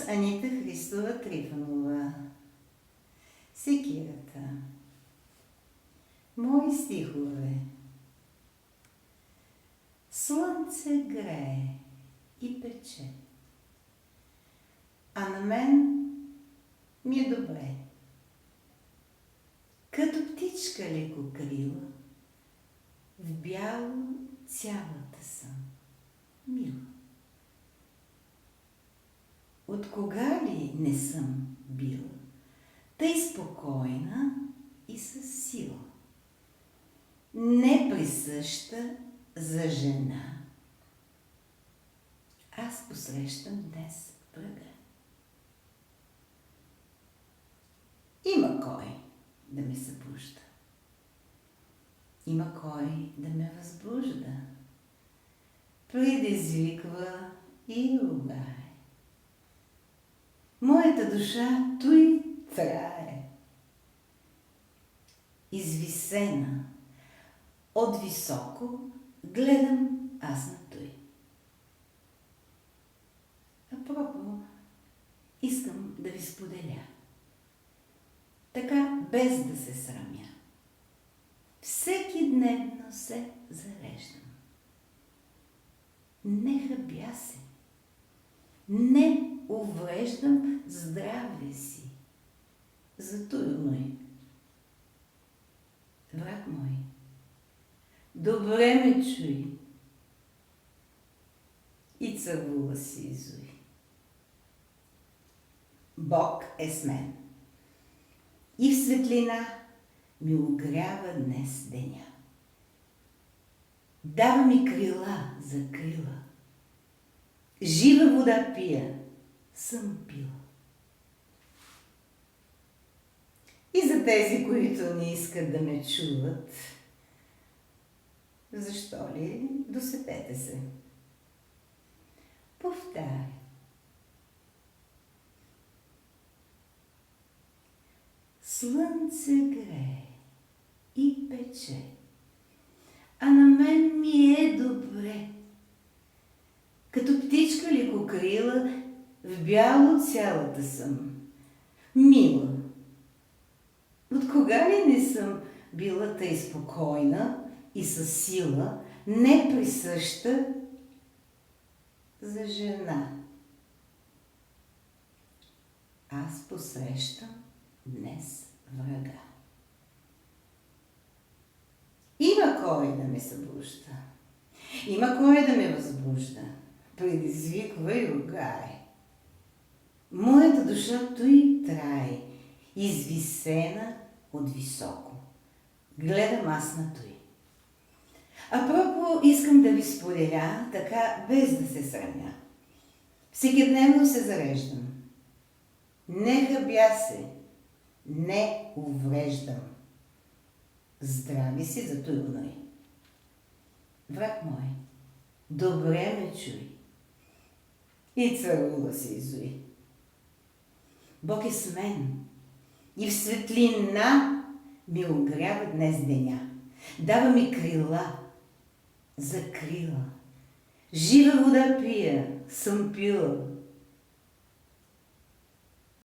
Анита Христова Трифонова. Секирата. Мои стихове. Слънце грее и пече, а на мен ми е добре. Като птичка лекокрила, в бяло цялата съм мила. От кога ли не съм била тъй спокойна и със сила, не присъща за жена? Аз посрещам днес врага. Има кой да ме събужда, има кой да ме възбужда, предизвиква и ругае. Моята душа туй трае, извисена от високо гледам аз на туй. Апропо, искам да ви споделя, така без да се срамя. Всеки дневно се зареждам. Не хабя се, не увреждам здраве си. Зато мой, враг мой, добре ме чуй и цървула си изуй. Бог е с мен и в светлина ми огрява днес деня. Дава ми крила за крила, жива вода пия, съм пила. И за тези, които не искат да ме чуват, защо ли, досетете се. Повтаря. Слънце грее и пече, а на мен ми е добре. Като птичка лекокрила, в бяло цялата съм мила. От кога ли не съм била тъй спокойна и със сила, не присъща за жена? Аз посрещам днес врага. Има кой да ме събужда, има кой да ме възбужда, предизвиква и ругае. Моята душа туй трае, извисена от високо. Гледам аз на туй. Апропо, искам да ви споделя, така без да се срамя. Всекидневно се зареждам. Не хабя се, не увреждам. Здрави си за туй гной. Враг мой, добре ме чуй и цървула си изуй. Бог е с мен и в светлина ми огрява днес деня. Дава ми крила за крила. Жива вода пия, съм пила,